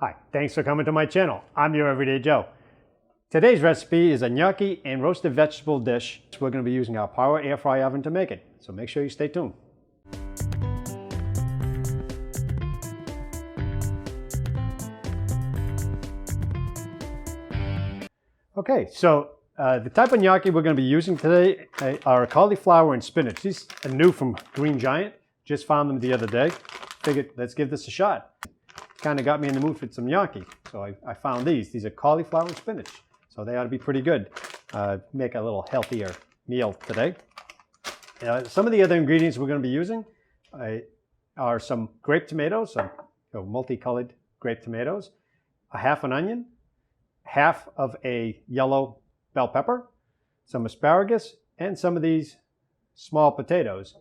Hi, thanks for coming to my channel. I'm your Everyday Joe. Today's recipe is a gnocchi and roasted vegetable dish. We're going to be using our power air fry oven to make it, so make sure you stay tuned. Okay, so the type of gnocchi we're going to be using today are cauliflower and spinach. These are new from Green Giant. Just found them the other day. Figured, let's give this a shot. Kind of got me in the mood for some gnocchi. So I found these. These are cauliflower and spinach. So they ought to be pretty good. Make a little healthier meal today. Some of the other ingredients we're going to be using are some grape tomatoes, some multicolored grape tomatoes, a half an onion, half of a yellow bell pepper, some asparagus, and some of these small potatoes.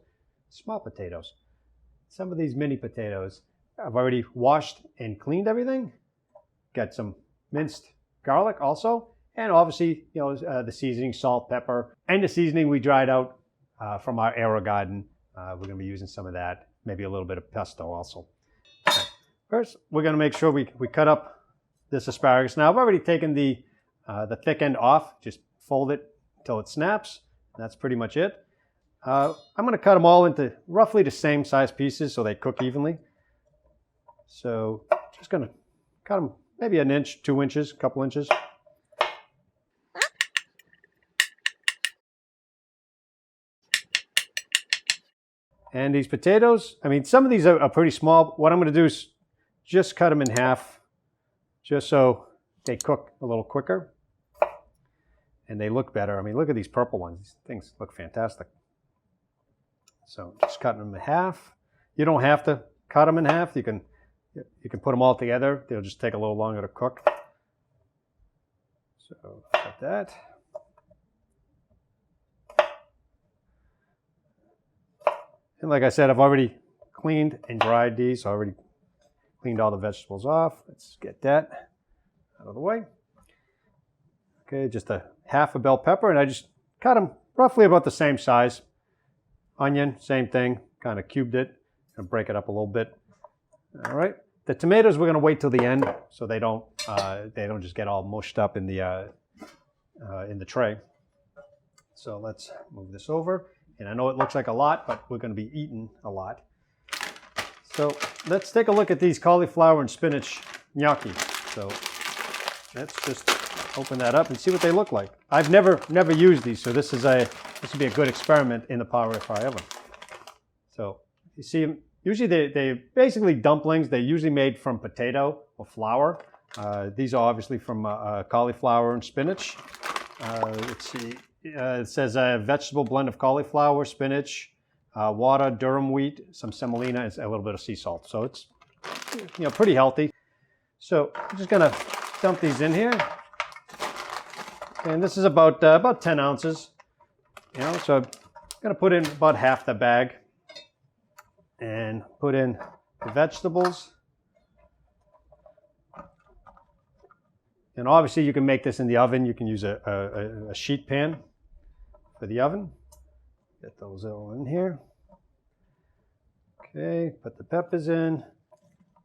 Some of these mini potatoes. I've already washed and cleaned everything. Got some minced garlic also, and obviously, the seasoning, salt, pepper, and the seasoning we dried out from our AeroGarden. We're going to be using some of that, maybe a little bit of pesto also. First, we're going to make sure we cut up this asparagus. Now, I've already taken the thick end off. Just fold it until it snaps. That's pretty much it. I'm going to cut them all into roughly the same size pieces so they cook evenly. So just going to cut them maybe an inch, 2 inches, a couple inches. And these potatoes, I mean, some of these are pretty small. What I'm going to do is just cut them in half just so they cook a little quicker and they look better. I mean, look at these purple ones. These things look fantastic. So just cutting them in half. You don't have to cut them in half. You can put them all together. They'll just take a little longer to cook. So cut that. And like I said, I've already cleaned and dried these. So I already cleaned all the vegetables off. Let's get that out of the way. Okay, just a half a bell pepper, and I just cut them roughly about the same size. Onion, same thing, kind of cubed it and break it up a little bit. All right. The tomatoes we're going to wait till the end so they don't just get all mushed up in the tray. So let's move this over. And I know it looks like a lot, but we're going to be eating a lot. So let's take a look at these cauliflower and spinach gnocchi. So let's just open that up and see what they look like. I've never used these, so this would be a good experiment in the power air fry oven. So you see them. Usually they're basically dumplings. They're usually made from potato or flour. These are obviously from cauliflower and spinach. Let's see. It says a vegetable blend of cauliflower, spinach, water, durum wheat, some semolina, and a little bit of sea salt. So it's pretty healthy. So I'm just gonna dump these in here. And this is about 10 ounces. So I'm gonna put in about half the bag and put in the vegetables. And obviously you can make this in the oven. You can use a sheet pan for the oven. Get those all in here. Okay, put the peppers in.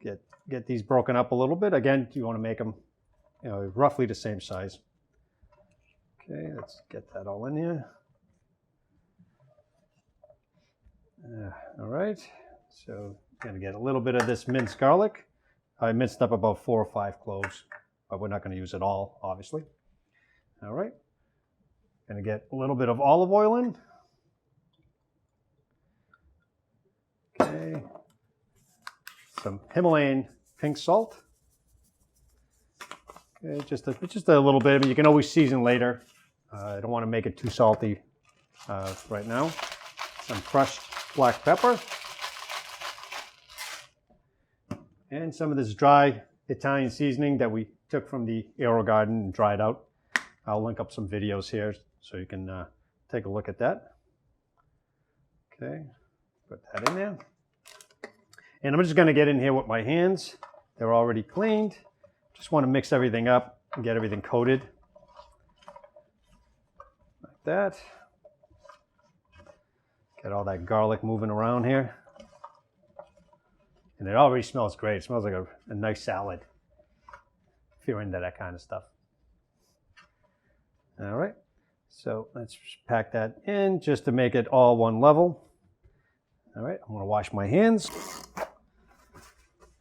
Get these broken up a little bit. Again, you want to make them roughly the same size. Okay, let's get that all in here. All right, so I'm gonna get a little bit of this minced garlic. I minced up about 4 or 5 cloves, but we're not gonna use it all, obviously. All right, gonna get a little bit of olive oil in. Okay, some Himalayan pink salt. Okay, just a little bit, but you can always season later. I don't want to make it too salty right now. Some crushed black pepper. And some of this dry Italian seasoning that we took from the AeroGarden and dried out. I'll link up some videos here so you can take a look at that. Okay, put that in there. And I'm just going to get in here with my hands. They're already cleaned. Just want to mix everything up and get everything coated. Like that. Get all that garlic moving around here. And it already smells great. It smells like a nice salad. you're into that kind of stuff. All right, so let's pack that in just to make it all one level. All right, I'm gonna wash my hands.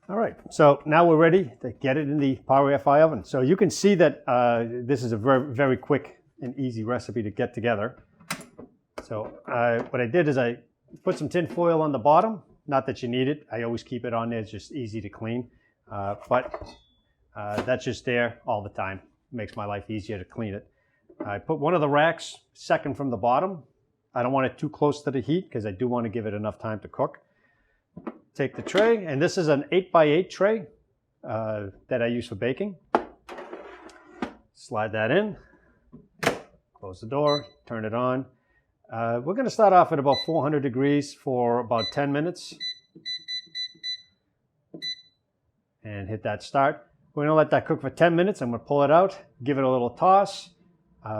All right, so now we're ready to get it in the power AFI oven. So you can see that this is a very, very quick and easy recipe to get together. So what I did is I put some tin foil on the bottom. Not that you need it. I always keep it on there. It's just easy to clean. But that's just there all the time. It makes my life easier to clean it. I put one of the racks second from the bottom. I don't want it too close to the heat because I do want to give it enough time to cook. Take the tray, and this is an 8x8 tray that I use for baking. Slide that in, close the door, turn it on. We're going to start off at about 400 degrees for about 10 minutes. And hit that start. We're going to let that cook for 10 minutes. I'm going to pull it out, give it a little toss,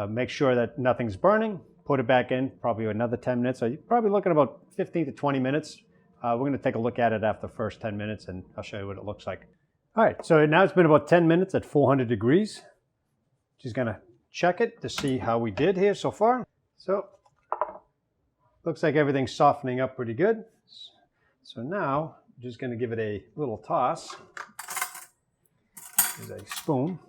make sure that nothing's burning, put it back in, probably another 10 minutes. So you're probably looking at about 15 to 20 minutes. We're going to take a look at it after the first 10 minutes, and I'll show you what it looks like. All right, so now it's been about 10 minutes at 400 degrees. Just going to check it to see how we did here so far. So, looks like everything's softening up pretty good. So now, I'm just going to give it a little toss. Use a spoon.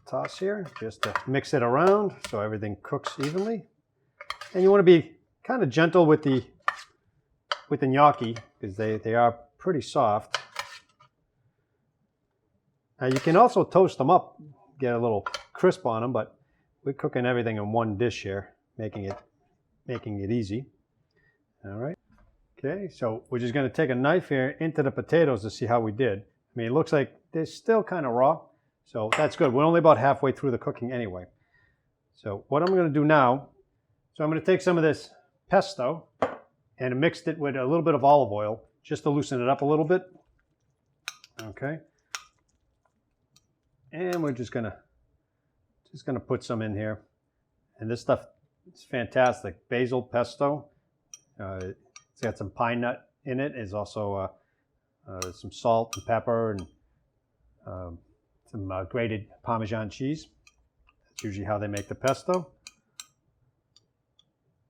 Toss here, just to mix it around so everything cooks evenly. And you want to be kind of gentle with the gnocchi because they are pretty soft. Now you can also toast them up, get a little crisp on them, but we're cooking everything in one dish here, making it easy. All right. Okay, so we're just going to take a knife here into the potatoes to see how we did. I mean, it looks like they're still kind of raw, so that's good. We're only about halfway through the cooking anyway. So what I'm going to do now, so I'm going to take some of this pesto and mixed it with a little bit of olive oil just to loosen it up a little bit. Okay. And we're just gonna put some in here. And this stuff is fantastic. Basil pesto. It's got some pine nut in it. There's also some salt and pepper and some grated Parmesan cheese. That's usually how they make the pesto.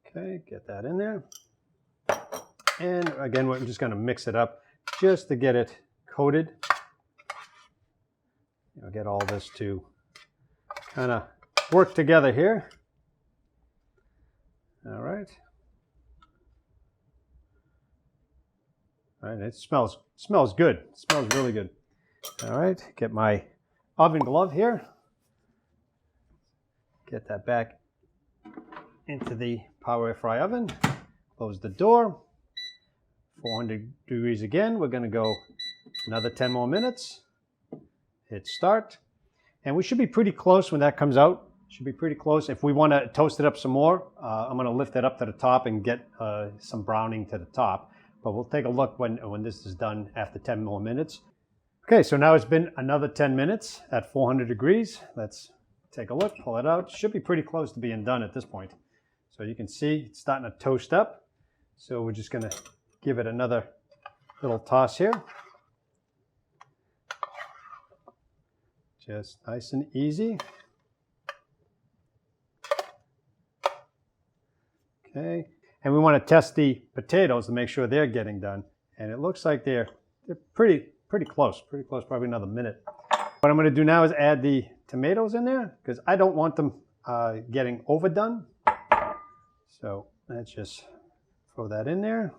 Okay, get that in there. And again, we're just going to mix it up just to get it coated. Get all this to kind of work together here. All right. All right, it smells good. It smells really good. All right, get my oven glove here. Get that back into the power fry oven. Close the door. 400 degrees again. We're going to go another 10 more minutes. Hit start. And we should be pretty close when that comes out. Should be pretty close. If we want to toast it up some more, I'm going to lift it up to the top and get some browning to the top. But we'll take a look when this is done after 10 more minutes. Okay, so now it's been another 10 minutes at 400 degrees. Let's take a look, pull it out. Should be pretty close to being done at this point. So you can see it's starting to toast up. So we're just going to give it another little toss here. Just nice and easy. Okay, and we want to test the potatoes to make sure they're getting done. And it looks like they're pretty close, probably another minute. What I'm going to do now is add the tomatoes in there because I don't want them getting overdone. So let's just throw that in there.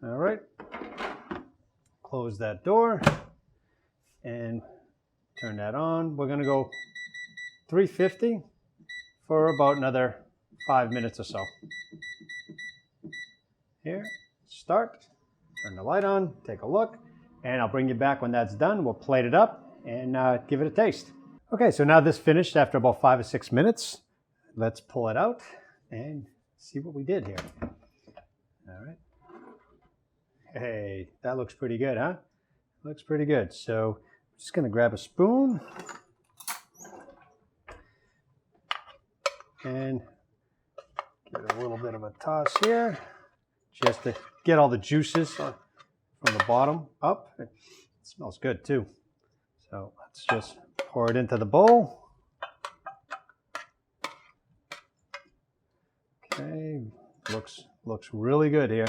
All right, close that door and turn that on. We're going to go 350 for about another 5 minutes or so. Here, start, turn the light on, take a look, and I'll bring you back when that's done. We'll plate it up and give it a taste. Okay, so now this finished after about 5 or 6 minutes. Let's pull it out and see what we did here. All right. Hey, that looks pretty good, huh? Looks pretty good. So I'm just going to grab a spoon and give it a little bit of a toss here just to get all the juices from the bottom up. It smells good too. So let's just pour it into the bowl. Okay, looks really good here.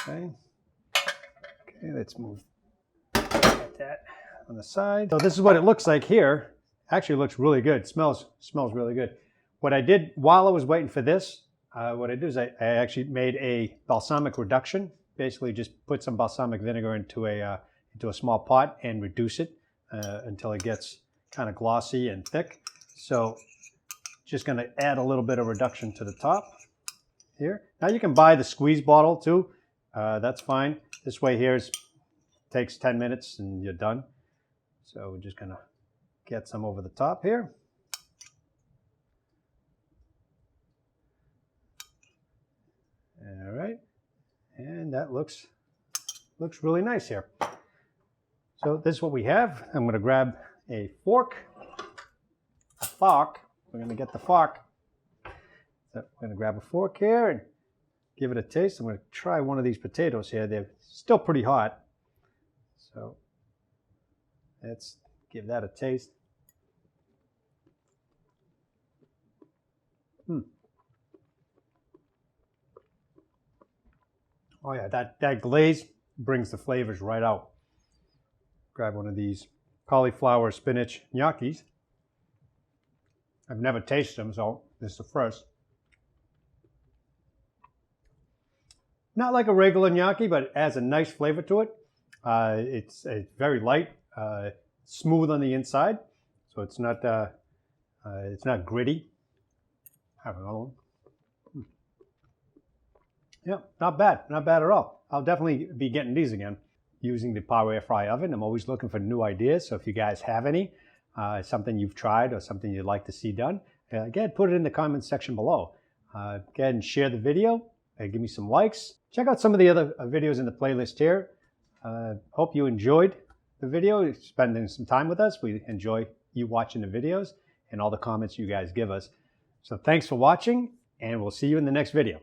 Okay, let's move that on the side. So this is what it looks like here. Actually looks really good. Smells really good. What I did while I was waiting for this, what I did is I actually made a balsamic reduction. Basically just put some balsamic vinegar into a small pot and reduce it until it gets kind of glossy and thick. So just going to add a little bit of reduction to the top here. Now you can buy the squeeze bottle too. That's fine. This way here takes 10 minutes and you're done. So we're just going to get some over the top here. All right. And that looks really nice here. So this is what we have. I'm going to grab a fork. We're going to get the fork. So we're going to grab a fork here and give it a taste. I'm going to try one of these potatoes here. They're still pretty hot. So let's give that a taste. Oh yeah, that glaze brings the flavors right out. Grab one of these cauliflower spinach gnocchis. I've never tasted them, so this is the first. Not like a regular gnocchi, but it adds a nice flavor to it. It's very light, smooth on the inside, so it's not gritty. Have another one. Yeah, not bad at all. I'll definitely be getting these again using the Power Air Fry oven. I'm always looking for new ideas, so if you guys have any, something you've tried or something you'd like to see done, go ahead, put it in the comments section below. Go ahead and share the video. Give me some likes. Check out some of the other videos in the playlist here. Hope you enjoyed the video, spending some time with us. We enjoy you watching the videos and all the comments you guys give us. So thanks for watching, and we'll see you in the next video.